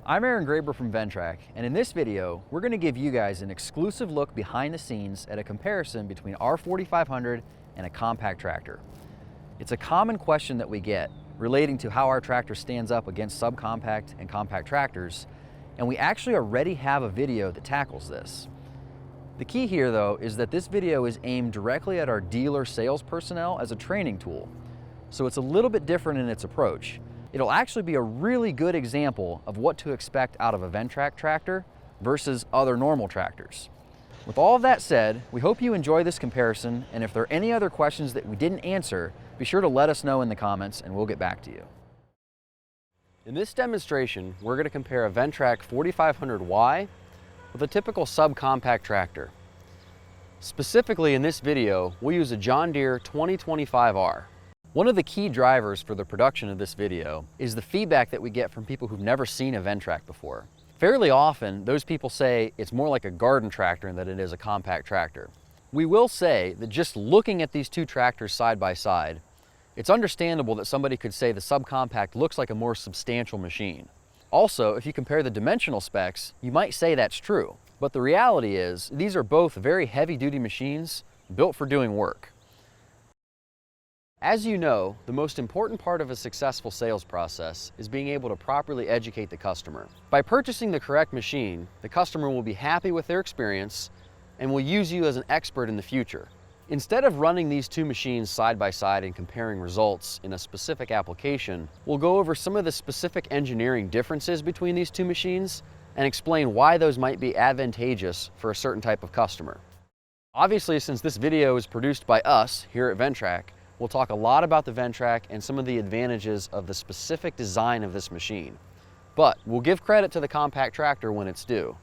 I'm Aaron Graber from Ventrac, and in this video, we're going to give you guys an exclusive look behind the scenes at a comparison between our 4500 and a compact tractor. It's a common question that we get relating to how our tractor stands up against subcompact and compact tractors, and we actually already have a video that tackles this. The key here, though, is that this video is aimed directly at our dealer sales personnel as a training tool, so it's a little bit different in its approach. It'll actually be a really good example of what to expect out of a Ventrac tractor versus other normal tractors. With all of that said, we hope you enjoy this comparison, and if there are any other questions that we didn't answer, be sure to let us know in the comments and we'll get back to you. In this demonstration, we're going to compare a Ventrac 4500Y with a typical subcompact tractor. Specifically in this video, we'll use a John Deere 2025R. One of the key drivers for the production of this video is the feedback that we get from people who've never seen a Ventrac before. Fairly often, those people say it's more like a garden tractor than it is a compact tractor. We will say that just looking at these two tractors side by side, it's understandable that somebody could say the subcompact looks like a more substantial machine. Also, if you compare the dimensional specs, you might say that's true. But the reality is, these are both very heavy-duty machines built for doing work. As you know, the most important part of a successful sales process is being able to properly educate the customer. By purchasing the correct machine, the customer will be happy with their experience and will use you as an expert in the future. Instead of running these two machines side by side and comparing results in a specific application, we'll go over some of the specific engineering differences between these two machines and explain why those might be advantageous for a certain type of customer. Obviously, since this video is produced by us here at Ventrac, we'll talk a lot about the Ventrac and some of the advantages of the specific design of this machine. But we'll give credit to the compact tractor when it's due.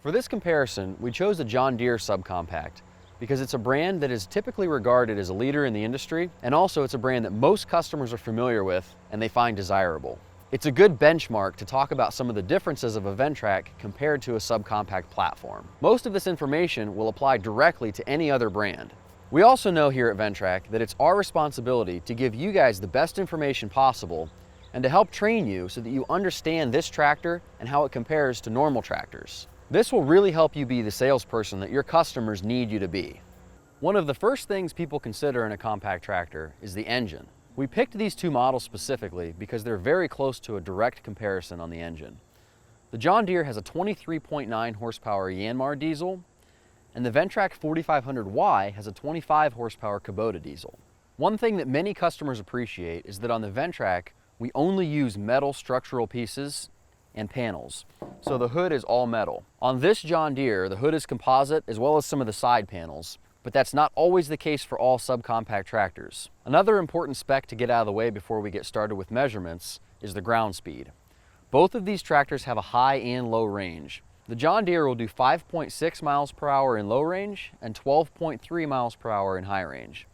For this comparison, we chose the John Deere subcompact because it's a brand that is typically regarded as a leader in the industry, and also it's a brand that most customers are familiar with and they find desirable. It's a good benchmark to talk about some of the differences of a Ventrac compared to a subcompact platform. Most of this information will apply directly to any other brand. We also know here at Ventrac that it's our responsibility to give you guys the best information possible and to help train you so that you understand this tractor and how it compares to normal tractors. This will really help you be the salesperson that your customers need you to be. One of the first things people consider in a compact tractor is the engine. We picked these two models specifically because they're very close to a direct comparison on the engine. The John Deere has a 23.9 horsepower Yanmar diesel, and the Ventrac 4500Y has a 25 horsepower Kubota diesel. One thing that many customers appreciate is that on the Ventrac, we only use metal structural pieces and panels, so the hood is all metal. On this John Deere, the hood is composite as well as some of the side panels, but that's not always the case for all subcompact tractors. Another important spec to get out of the way before we get started with measurements is the ground speed. Both of these tractors have a high and low range. The John Deere will do 5.6 miles per hour in low range and 12.3 miles per hour in high range.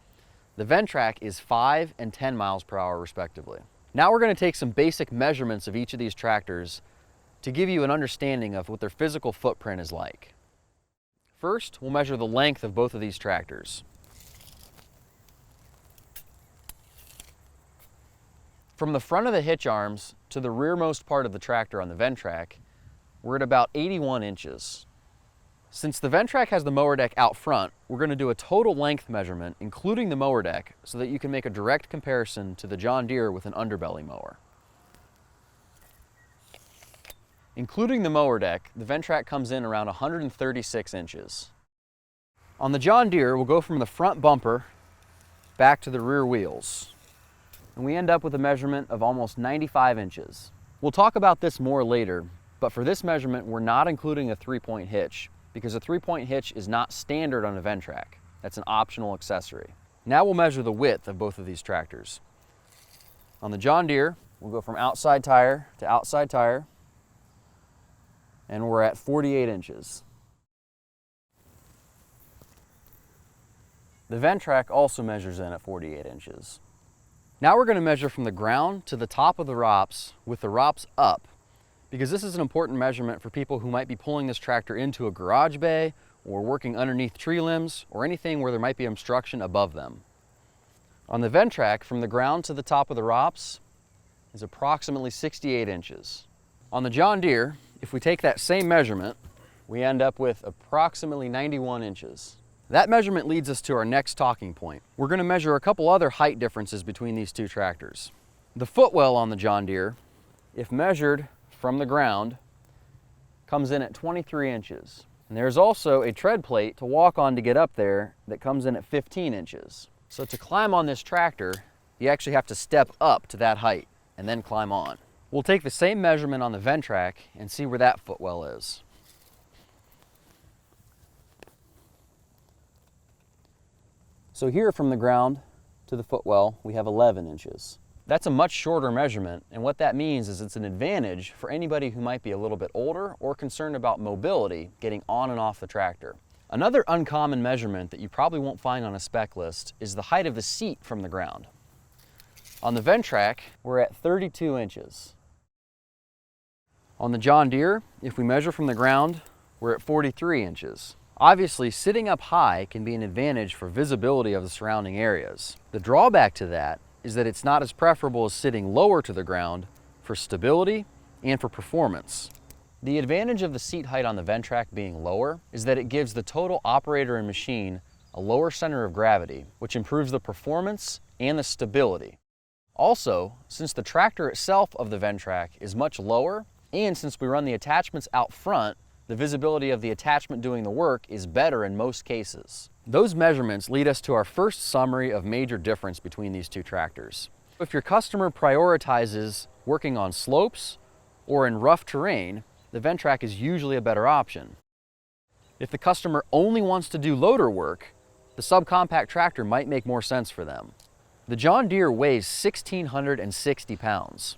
The Ventrac is 5 and 10 miles per hour respectively. Now we're going to take some basic measurements of each of these tractors to give you an understanding of what their physical footprint is like. First, we'll measure the length of both of these tractors. From the front of the hitch arms to the rearmost part of the tractor on the Ventrac, we're at about 81 inches. Since the Ventrac has the mower deck out front, we're going to do a total length measurement, including the mower deck, so that you can make a direct comparison to the John Deere with an underbelly mower. Including the mower deck, the Ventrac comes in around 136 inches. On the John Deere, we'll go from the front bumper back to the rear wheels, and we end up with a measurement of almost 95 inches. We'll talk about this more later, but for this measurement, we're not including a 3-point hitch because a 3-point hitch is not standard on a Ventrac. That's an optional accessory. Now we'll measure the width of both of these tractors. On the John Deere, we'll go from outside tire to outside tire, and we're at 48 inches. The Ventrac also measures in at 48 inches. Now we're going to measure from the ground to the top of the ROPS with the ROPS up, because this is an important measurement for people who might be pulling this tractor into a garage bay or working underneath tree limbs or anything where there might be obstruction above them. On the Ventrac, from the ground to the top of the ROPS is approximately 68 inches. On the John Deere, if we take that same measurement, we end up with approximately 91 inches. That measurement leads us to our next talking point. We're going to measure a couple other height differences between these two tractors. The footwell on the John Deere, if measured from the ground, comes in at 23 inches. And there's also a tread plate to walk on to get up there that comes in at 15 inches. So to climb on this tractor, you actually have to step up to that height and then climb on. We'll take the same measurement on the Ventrac and see where that footwell is. So here from the ground to the footwell, we have 11 inches. That's a much shorter measurement, and what that means is it's an advantage for anybody who might be a little bit older or concerned about mobility getting on and off the tractor. Another uncommon measurement that you probably won't find on a spec list is the height of the seat from the ground. On the Ventrac, we're at 32 inches. On the John Deere, if we measure from the ground, we're at 43 inches. Obviously, sitting up high can be an advantage for visibility of the surrounding areas. The drawback to that is that it's not as preferable as sitting lower to the ground for stability and for performance. The advantage of the seat height on the Ventrac being lower is that it gives the total operator and machine a lower center of gravity, which improves the performance and the stability. Also, since the tractor itself of the Ventrac is much lower, and since we run the attachments out front, the visibility of the attachment doing the work is better in most cases. Those measurements lead us to our first summary of major difference between these two tractors. If your customer prioritizes working on slopes or in rough terrain, the Ventrac is usually a better option. If the customer only wants to do loader work, the subcompact tractor might make more sense for them. The John Deere weighs 1,660 pounds.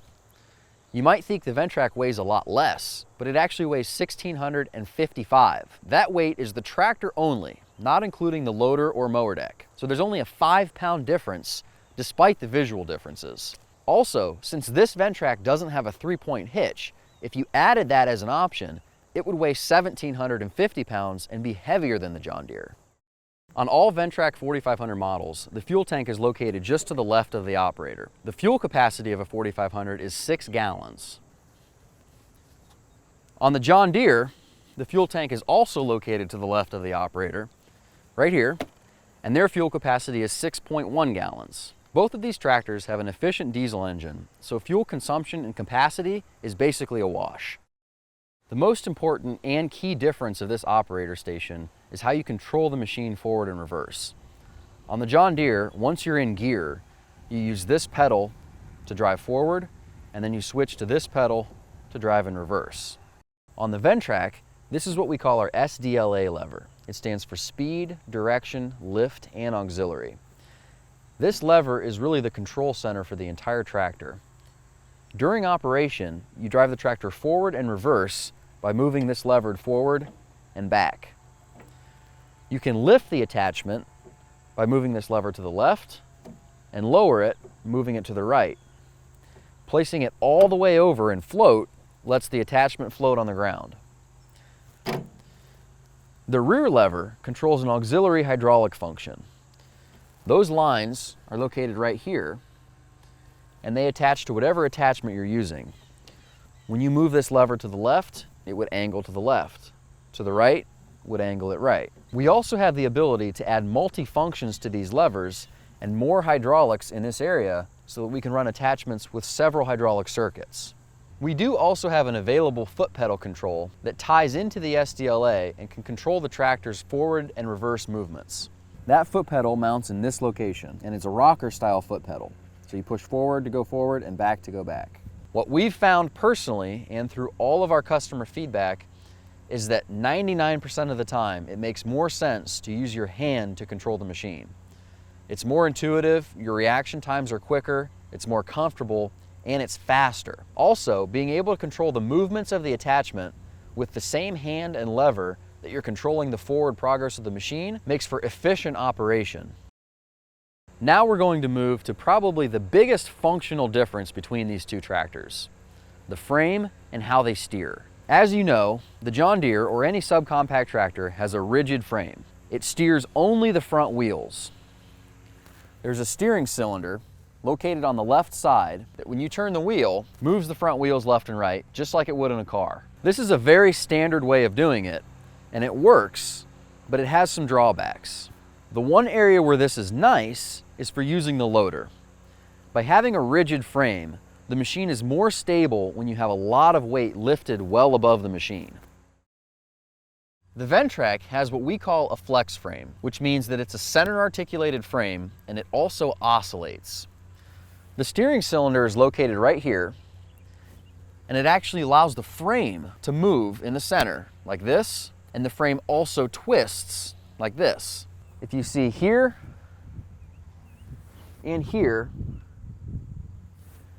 You might think the Ventrac weighs a lot less, but it actually weighs 1,655. That weight is the tractor only, not including the loader or mower deck. So there's only a 5-pound difference despite the visual differences. Also, since this Ventrac doesn't have a 3-point hitch, if you added that as an option, it would weigh 1,750 pounds and be heavier than the John Deere. On all Ventrac 4500 models, the fuel tank is located just to the left of the operator. The fuel capacity of a 4500 is 6 gallons. On the John Deere, the fuel tank is also located to the left of the operator, right here, and their fuel capacity is 6.1 gallons. Both of these tractors have an efficient diesel engine, so fuel consumption and capacity is basically a wash. The most important and key difference of this operator station is how you control the machine forward and reverse. On the John Deere, once you're in gear, you use this pedal to drive forward, and then you switch to this pedal to drive in reverse. On the Ventrac, this is what we call our SDLA lever. It stands for speed, direction, lift, and auxiliary. This lever is really the control center for the entire tractor. During operation, you drive the tractor forward and reverse by moving this lever forward and back. You can lift the attachment by moving this lever to the left and lower it, moving it to the right. Placing it all the way over and float lets the attachment float on the ground. The rear lever controls an auxiliary hydraulic function. Those lines are located right here, and they attach to whatever attachment you're using. When you move this lever to the left, it would angle to the left. To the right, would angle it right. We also have the ability to add multi-functions to these levers and more hydraulics in this area so that we can run attachments with several hydraulic circuits. We do also have an available foot pedal control that ties into the SDLA and can control the tractor's forward and reverse movements. That foot pedal mounts in this location, and it's a rocker style foot pedal. So you push forward to go forward and back to go back. What we've found personally and through all of our customer feedback is that 99% of the time it makes more sense to use your hand to control the machine. It's more intuitive, your reaction times are quicker, it's more comfortable, and it's faster. Also, being able to control the movements of the attachment with the same hand and lever that you're controlling the forward progress of the machine makes for efficient operation. Now we're going to move to probably the biggest functional difference between these two tractors, the frame and how they steer. As you know, the John Deere or any subcompact tractor has a rigid frame. It steers only the front wheels. There's a steering cylinder located on the left side that when you turn the wheel, moves the front wheels left and right, just like it would in a car. This is a very standard way of doing it, and it works, but it has some drawbacks. The one area where this is nice is for using the loader. By having a rigid frame, the machine is more stable when you have a lot of weight lifted well above the machine. The Ventrac has what we call a flex frame, which means that it's a center articulated frame and it also oscillates. The steering cylinder is located right here, and it actually allows the frame to move in the center like this, and the frame also twists like this. If you see here and here,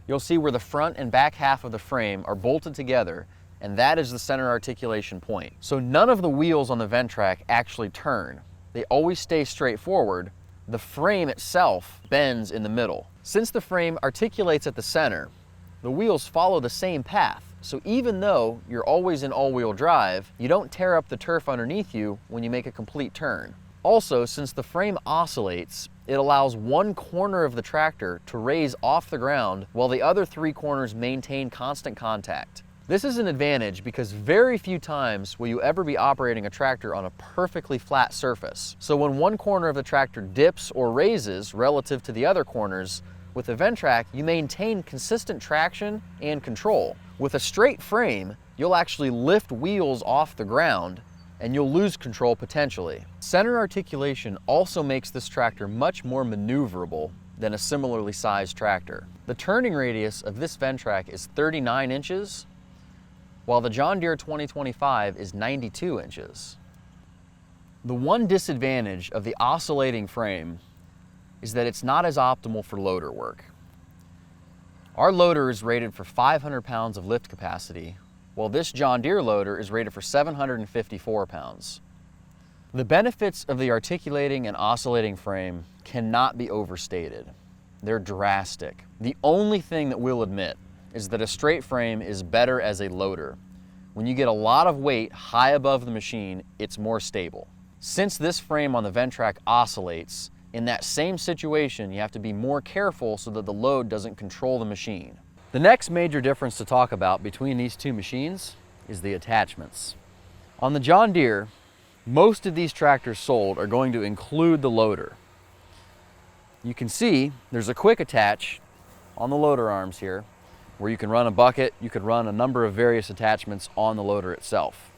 you'll see where the front and back half of the frame are bolted together, and that is the center articulation point. So none of the wheels on the Ventrac actually turn. They always stay straight forward. The frame itself bends in the middle. Since the frame articulates at the center, the wheels follow the same path. So even though you're always in all-wheel drive, you don't tear up the turf underneath you when you make a complete turn. Also, since the frame oscillates, it allows one corner of the tractor to raise off the ground while the other three corners maintain constant contact. This is an advantage because very few times will you ever be operating a tractor on a perfectly flat surface. So when one corner of the tractor dips or raises relative to the other corners, with the Ventrac, you maintain consistent traction and control. With a straight frame, you'll actually lift wheels off the ground and you'll lose control potentially. Center articulation also makes this tractor much more maneuverable than a similarly sized tractor. The turning radius of this Ventrac is 39 inches, while the John Deere 2025 is 92 inches. The one disadvantage of the oscillating frame is that it's not as optimal for loader work. Our loader is rated for 500 pounds of lift capacity, while this John Deere loader is rated for 754 pounds. The benefits of the articulating and oscillating frame cannot be overstated. They're drastic. The only thing that we'll admit is that a straight frame is better as a loader. When you get a lot of weight high above the machine, it's more stable. Since this frame on the Ventrac oscillates, in that same situation, you have to be more careful so that the load doesn't control the machine. The next major difference to talk about between these two machines is the attachments. On the John Deere, most of these tractors sold are going to include the loader. You can see there's a quick attach on the loader arms here, where you can run a bucket, you could run a number of various attachments on the loader itself.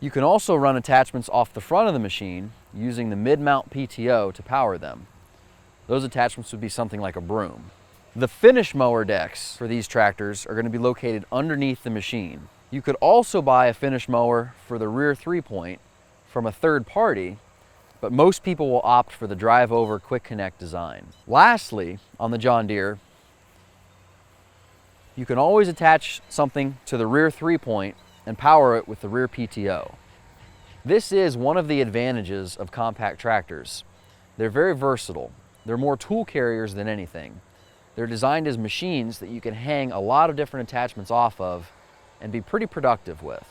You can also run attachments off the front of the machine using the mid-mount PTO to power them. Those attachments would be something like a broom. The finish mower decks for these tractors are going to be located underneath the machine. You could also buy a finish mower for the rear 3-point from a third party, but most people will opt for the drive-over quick connect design. Lastly, on the John Deere, you can always attach something to the rear 3-point and power it with the rear PTO. This is one of the advantages of compact tractors. They're very versatile. They're more tool carriers than anything. They're designed as machines that you can hang a lot of different attachments off of and be pretty productive with.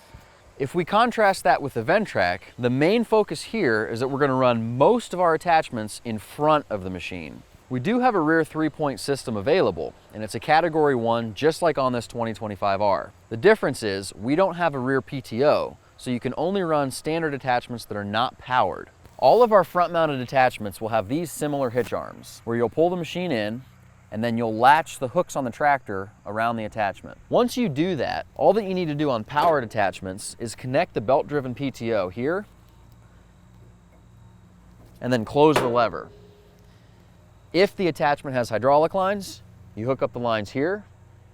If we contrast that with the Ventrac, the main focus here is that we're going to run most of our attachments in front of the machine. We do have a rear 3-point system available, and it's a Category 1 just like on this 2025R. The difference is we don't have a rear PTO, so you can only run standard attachments that are not powered. All of our front-mounted attachments will have these similar hitch arms, where you'll pull the machine in, and then you'll latch the hooks on the tractor around the attachment. Once you do that, all that you need to do on powered attachments is connect the belt-driven PTO here, and then close the lever. If the attachment has hydraulic lines, you hook up the lines here,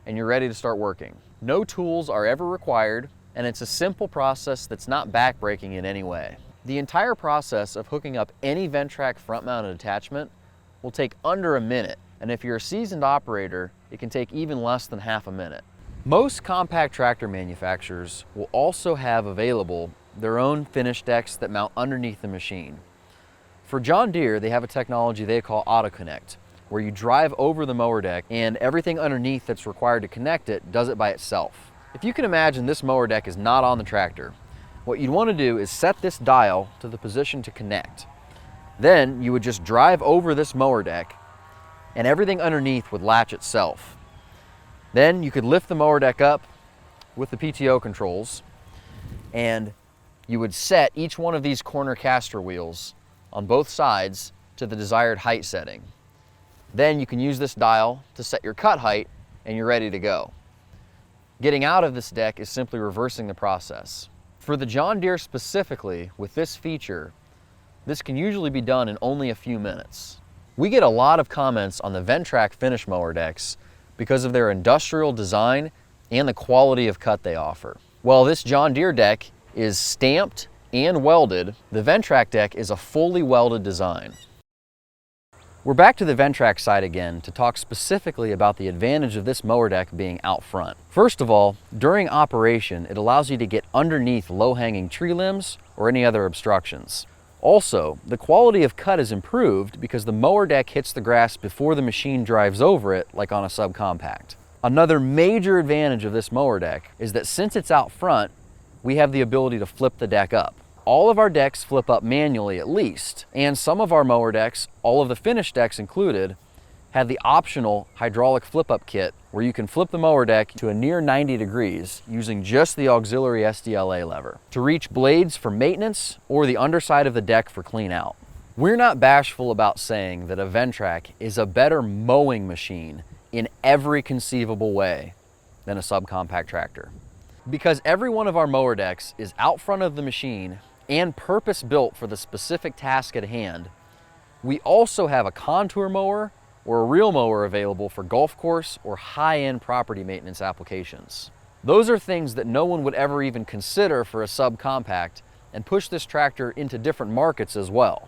and you're ready to start working. No tools are ever required, and it's a simple process that's not backbreaking in any way. The entire process of hooking up any Ventrac front-mounted attachment will take under a minute, and if you're a seasoned operator, it can take even less than half a minute. Most compact tractor manufacturers will also have available their own finish decks that mount underneath the machine. For John Deere, they have a technology they call Auto Connect, where you drive over the mower deck and everything underneath that's required to connect it does it by itself. If you can imagine this mower deck is not on the tractor, what you'd want to do is set this dial to the position to connect. Then you would just drive over this mower deck and everything underneath would latch itself. Then you could lift the mower deck up with the PTO controls, and you would set each one of these corner caster wheels on both sides to the desired height setting. Then you can use this dial to set your cut height and you're ready to go. Getting out of this deck is simply reversing the process. For the John Deere specifically, with this feature, this can usually be done in only a few minutes. We get a lot of comments on the Ventrac finish mower decks because of their industrial design and the quality of cut they offer. While this John Deere deck is stamped and welded, the Ventrac deck is a fully welded design. We're back to the Ventrac side again to talk specifically about the advantage of this mower deck being out front. First of all, during operation, it allows you to get underneath low-hanging tree limbs or any other obstructions. Also, the quality of cut is improved because the mower deck hits the grass before the machine drives over it, like on a subcompact. Another major advantage of this mower deck is that since it's out front, we have the ability to flip the deck up. All of our decks flip up manually at least, and some of our mower decks, all of the finished decks included, have the optional hydraulic flip-up kit where you can flip the mower deck to a near 90 degrees using just the auxiliary SDLA lever to reach blades for maintenance or the underside of the deck for clean out. We're not bashful about saying that a Ventrac is a better mowing machine in every conceivable way than a subcompact tractor. Because every one of our mower decks is out front of the machine and purpose-built for the specific task at hand, we also have a contour mower or a reel mower available for golf course or high-end property maintenance applications. Those are things that no one would ever even consider for a subcompact and push this tractor into different markets as well.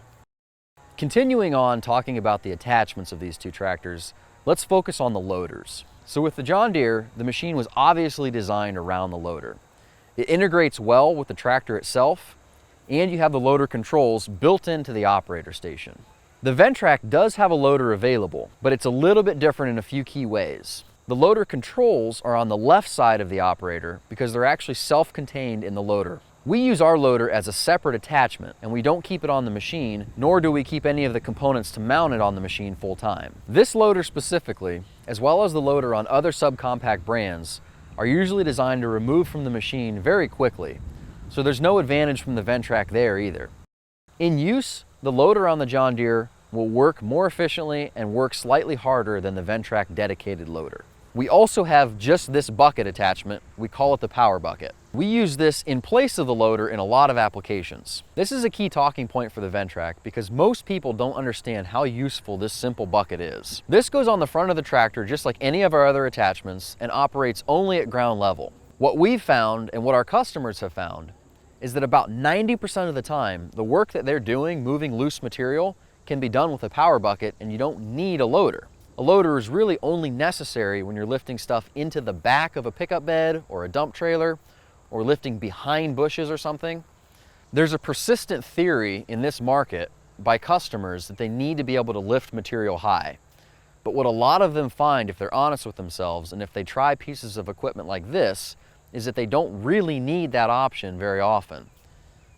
Continuing on talking about the attachments of these two tractors, let's focus on the loaders. So with the John Deere, the machine was obviously designed around the loader. It integrates well with the tractor itself, and you have the loader controls built into the operator station. The Ventrac does have a loader available, but it's a little bit different in a few key ways. The loader controls are on the left side of the operator because they're actually self-contained in the loader. We use our loader as a separate attachment, and we don't keep it on the machine, nor do we keep any of the components to mount it on the machine full time. This loader specifically, as well as the loader on other subcompact brands, are usually designed to remove from the machine very quickly, so there's no advantage from the Ventrac there either. In use, the loader on the John Deere will work more efficiently and work slightly harder than the Ventrac dedicated loader. We also have just this bucket attachment. We call it the power bucket. We use this in place of the loader in a lot of applications. This is a key talking point for the Ventrac because most people don't understand how useful this simple bucket is. This goes on the front of the tractor just like any of our other attachments and operates only at ground level. What we've found and what our customers have found is that about 90% of the time, the work that they're doing moving loose material can be done with a power bucket and you don't need a loader. A loader is really only necessary when you're lifting stuff into the back of a pickup bed or a dump trailer or lifting behind bushes or something. There's a persistent theory in this market by customers that they need to be able to lift material high. But what a lot of them find, if they're honest with themselves and if they try pieces of equipment like this, is that they don't really need that option very often.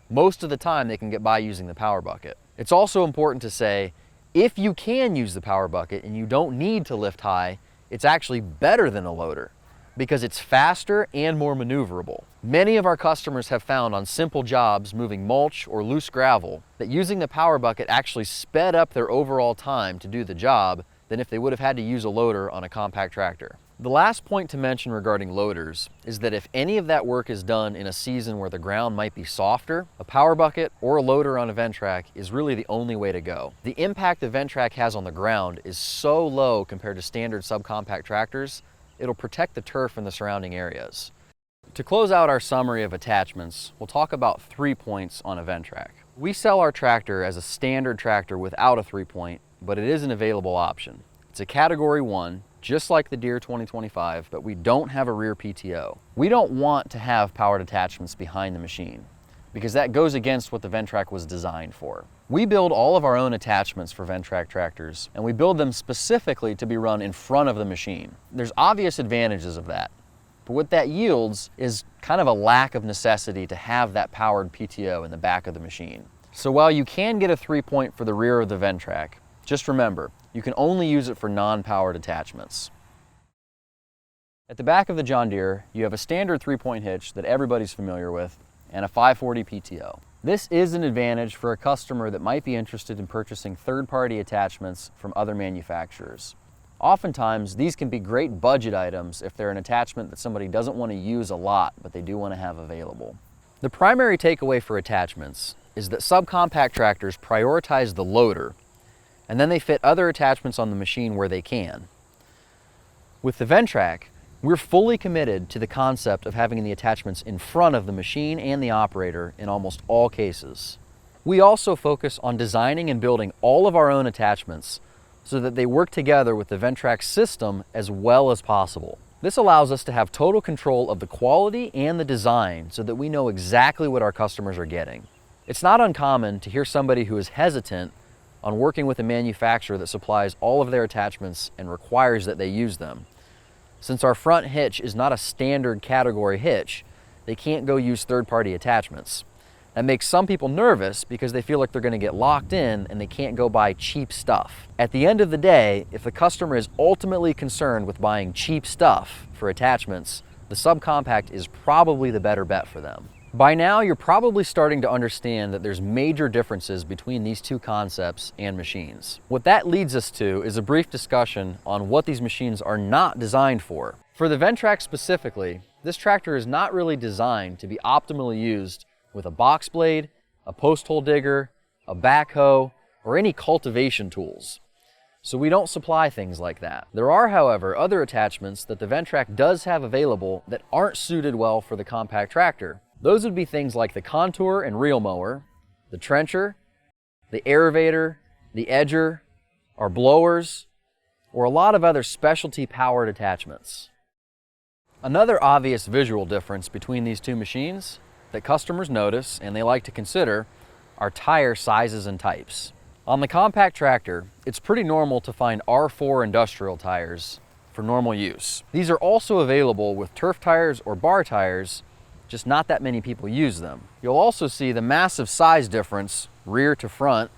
Most of the time they can get by using the power bucket. It's also important to say, if you can use the power bucket and you don't need to lift high, it's actually better than a loader because it's faster and more maneuverable. Many of our customers have found on simple jobs moving mulch or loose gravel that using the power bucket actually sped up their overall time to do the job than if they would have had to use a loader on a compact tractor. The last point to mention regarding loaders is that if any of that work is done in a season where the ground might be softer, a power bucket or a loader on a Ventrac is really the only way to go. The impact the Ventrac has on the ground is so low compared to standard subcompact tractors, it'll protect the turf in the surrounding areas. To close out our summary of attachments, we'll talk about 3 points on a Ventrac. We sell our tractor as a standard tractor without a 3-point, but it is an available option. It's a Category 1, just like the Deere 2025, but we don't have a rear PTO. We don't want to have powered attachments behind the machine because that goes against what the Ventrac was designed for. We build all of our own attachments for Ventrac tractors, and we build them specifically to be run in front of the machine. There's obvious advantages of that, but what that yields is kind of a lack of necessity to have that powered PTO in the back of the machine. So while you can get a 3-point for the rear of the Ventrac, just remember, You can only use it for non-powered attachments. At the back of the John Deere, you have a standard 3-point hitch that everybody's familiar with and a 540 PTO. This is an advantage for a customer that might be interested in purchasing third-party attachments from other manufacturers. Oftentimes, these can be great budget items if they're an attachment that somebody doesn't want to use a lot, but they do want to have available. The primary takeaway for attachments is that subcompact tractors prioritize the loader, and then they fit other attachments on the machine where they can. With the Ventrac, we're fully committed to the concept of having the attachments in front of the machine and the operator in almost all cases. We also focus on designing and building all of our own attachments so that they work together with the Ventrac system as well as possible. This allows us to have total control of the quality and the design so that we know exactly what our customers are getting. It's not uncommon to hear somebody who is hesitant on working with a manufacturer that supplies all of their attachments and requires that they use them. Since our front hitch is not a standard category hitch, they can't go use third-party attachments. That makes some people nervous because they feel like they're going to get locked in and they can't go buy cheap stuff. At the end of the day, if the customer is ultimately concerned with buying cheap stuff for attachments, the subcompact is probably the better bet for them. By now, you're probably starting to understand that there's major differences between these two concepts and machines. What that leads us to is a brief discussion on what these machines are not designed for. For the Ventrac specifically, this tractor is not really designed to be optimally used with a box blade, a post hole digger, a backhoe, or any cultivation tools. So we don't supply things like that. There are, however, other attachments that the Ventrac does have available that aren't suited well for the compact tractor. Those would be things like the contour and reel mower, the trencher, the aerator, the edger, our blowers, or a lot of other specialty powered attachments. Another obvious visual difference between these two machines that customers notice and they like to consider are tire sizes and types. On the compact tractor, it's pretty normal to find R4 industrial tires for normal use. These are also available with turf tires or bar tires, just not that many people use them. You'll also see the massive size difference rear to front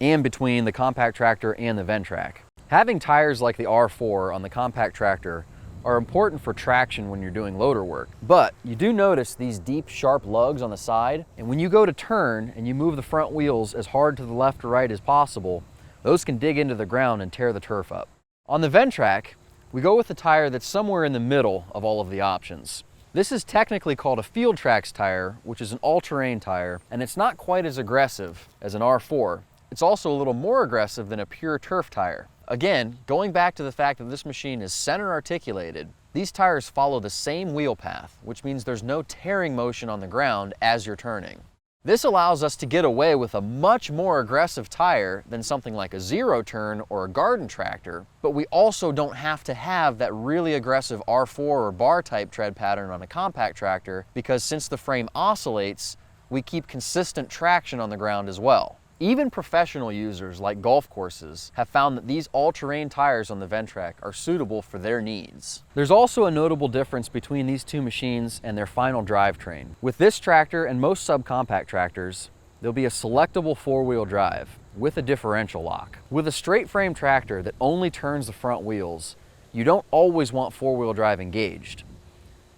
and between the compact tractor and the Ventrac. Having tires like the R4 on the compact tractor are important for traction when you're doing loader work, but you do notice these deep, sharp lugs on the side, and when you go to turn and you move the front wheels as hard to the left or right as possible, those can dig into the ground and tear the turf up. On the Ventrac, we go with a tire that's somewhere in the middle of all of the options. This is technically called a Field Trax tire, which is an all-terrain tire, and it's not quite as aggressive as an R4. It's also a little more aggressive than a pure turf tire. Again, going back to the fact that this machine is center articulated, these tires follow the same wheel path, which means there's no tearing motion on the ground as you're turning. This allows us to get away with a much more aggressive tire than something like a zero turn or a garden tractor, but we also don't have to have that really aggressive R4 or bar type tread pattern on a compact tractor because since the frame oscillates, we keep consistent traction on the ground as well. Even professional users like golf courses have found that these all-terrain tires on the Ventrac are suitable for their needs. There's also a notable difference between these two machines and their final drivetrain. With this tractor and most subcompact tractors, there'll be a selectable four-wheel drive with a differential lock. With a straight frame tractor that only turns the front wheels, you don't always want four-wheel drive engaged.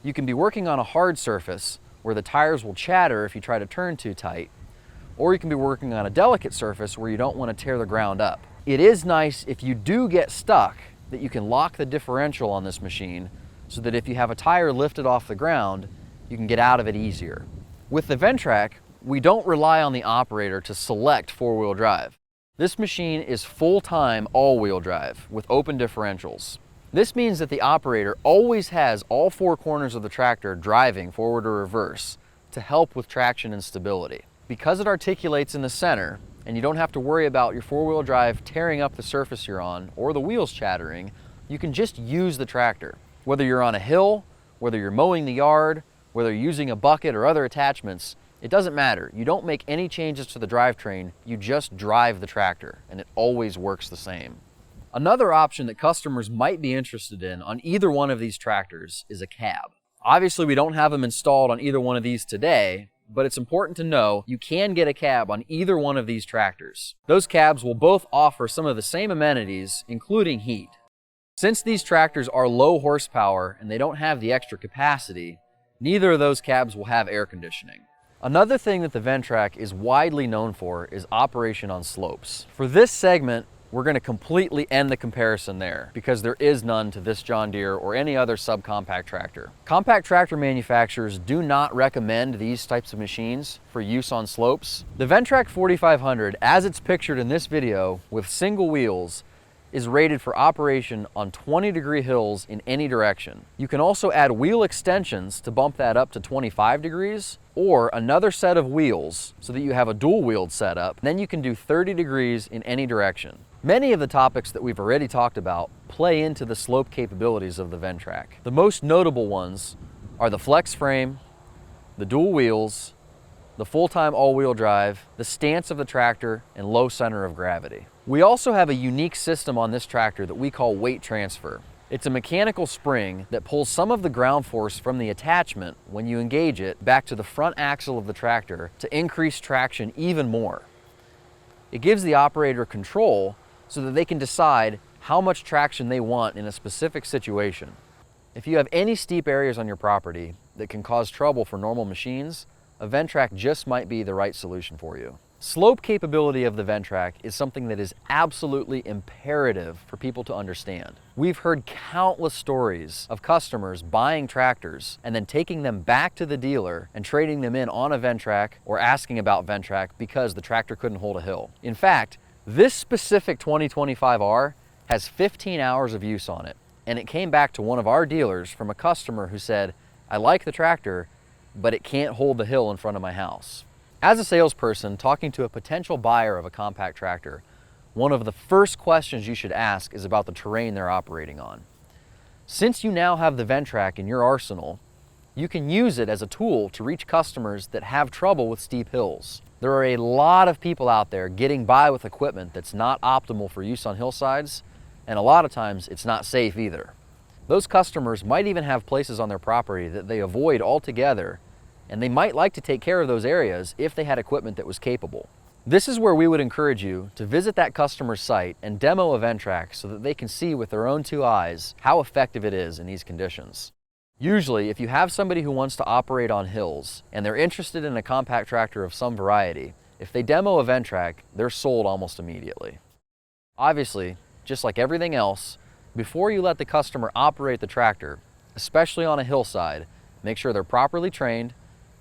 You can be working on a hard surface where the tires will chatter if you try to turn too tight, or you can be working on a delicate surface where you don't want to tear the ground up. It is nice if you do get stuck that you can lock the differential on this machine so that if you have a tire lifted off the ground, you can get out of it easier. With the Ventrac, we don't rely on the operator to select four-wheel drive. This machine is full-time all-wheel drive with open differentials. This means that the operator always has all four corners of the tractor driving forward or reverse to help with traction and stability. Because it articulates in the center, and you don't have to worry about your four-wheel drive tearing up the surface you're on or the wheels chattering, you can just use the tractor. Whether you're on a hill, whether you're mowing the yard, whether you're using a bucket or other attachments, it doesn't matter. You don't make any changes to the drivetrain, you just drive the tractor, and it always works the same. Another option that customers might be interested in on either one of these tractors is a cab. Obviously, we don't have them installed on either one of these today, but it's important to know you can get a cab on either one of these tractors. Those cabs will both offer some of the same amenities, including heat. Since these tractors are low horsepower and they don't have the extra capacity, neither of those cabs will have air conditioning. Another thing that the Ventrac is widely known for is operation on slopes. For this segment, we're going to completely end the comparison there because there is none to this John Deere or any other subcompact tractor. Compact tractor manufacturers do not recommend these types of machines for use on slopes. The Ventrac 4500, as it's pictured in this video with single wheels, is rated for operation on 20-degree hills in any direction. You can also add wheel extensions to bump that up to 25 degrees, or another set of wheels so that you have a dual-wheeled setup. Then you can do 30 degrees in any direction. Many of the topics that we've already talked about play into the slope capabilities of the Ventrac. The most notable ones are the flex frame, the dual wheels, the full-time all-wheel drive, the stance of the tractor, and low center of gravity. We also have a unique system on this tractor that we call weight transfer. It's a mechanical spring that pulls some of the ground force from the attachment when you engage it back to the front axle of the tractor to increase traction even more. It gives the operator control so that they can decide how much traction they want in a specific situation. If you have any steep areas on your property that can cause trouble for normal machines, a Ventrac just might be the right solution for you. Slope capability of the Ventrac is something that is absolutely imperative for people to understand. We've heard countless stories of customers buying tractors and then taking them back to the dealer and trading them in on a Ventrac or asking about Ventrac because the tractor couldn't hold a hill. In fact, this specific 2025R has 15 hours of use on it, and it came back to one of our dealers from a customer who said, "I like the tractor, but it can't hold the hill in front of my house." As a salesperson talking to a potential buyer of a compact tractor, one of the first questions you should ask is about the terrain they're operating on. Since you now have the Ventrac in your arsenal, you can use it as a tool to reach customers that have trouble with steep hills. There are a lot of people out there getting by with equipment that's not optimal for use on hillsides, and a lot of times it's not safe either. Those customers might even have places on their property that they avoid altogether, and they might like to take care of those areas if they had equipment that was capable. This is where we would encourage you to visit that customer's site and demo a Ventrac so that they can see with their own two eyes how effective it is in these conditions. Usually, if you have somebody who wants to operate on hills and they're interested in a compact tractor of some variety, if they demo a Ventrac, they're sold almost immediately. Obviously, just like everything else, before you let the customer operate the tractor, especially on a hillside, make sure they're properly trained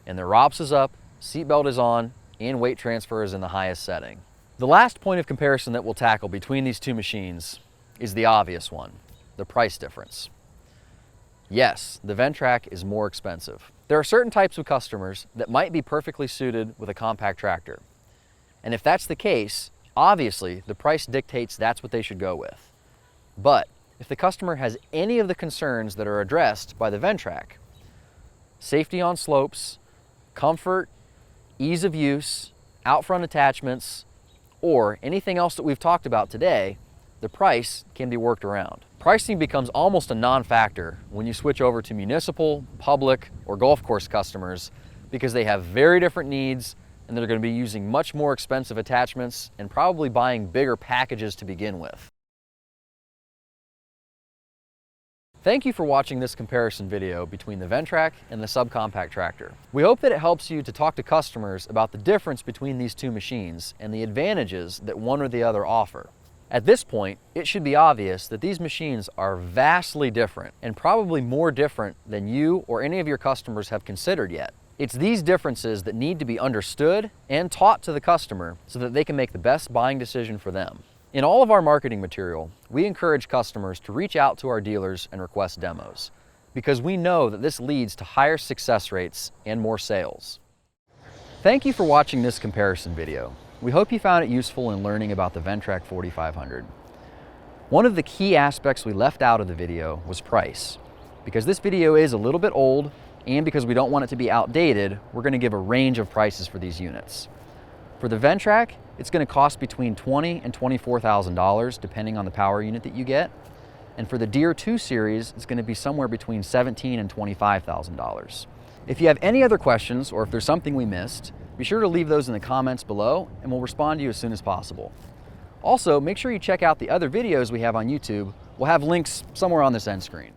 and their ROPS is up, seatbelt is on, and weight transfer is in the highest setting. The last point of comparison that we'll tackle between these two machines is the obvious one, the price difference. Yes, the Ventrac is more expensive. There are certain types of customers that might be perfectly suited with a compact tractor. And if that's the case, obviously the price dictates that's what they should go with. But if the customer has any of the concerns that are addressed by the Ventrac, safety on slopes, comfort, ease of use, out front attachments, or anything else that we've talked about today, the price can be worked around. Pricing becomes almost a non-factor when you switch over to municipal, public, or golf course customers because they have very different needs and they're going to be using much more expensive attachments and probably buying bigger packages to begin with. Thank you for watching this comparison video between the Ventrac and the subcompact tractor. We hope that it helps you to talk to customers about the difference between these two machines and the advantages that one or the other offer. At this point, it should be obvious that these machines are vastly different and probably more different than you or any of your customers have considered yet. It's these differences that need to be understood and taught to the customer so that they can make the best buying decision for them. In all of our marketing material, we encourage customers to reach out to our dealers and request demos because we know that this leads to higher success rates and more sales. Thank you for watching this comparison video. We hope you found it useful in learning about the Ventrac 4500. One of the key aspects we left out of the video was price. Because this video is a little bit old and because we don't want it to be outdated, we're going to give a range of prices for these units. For the Ventrac, it's going to cost between $20,000 and $24,000 depending on the power unit that you get. And for the Deere 2 Series, it's going to be somewhere between $17,000 and $25,000. If you have any other questions, or if there's something we missed, be sure to leave those in the comments below and we'll respond to you as soon as possible. Also, make sure you check out the other videos we have on YouTube. We'll have links somewhere on this end screen.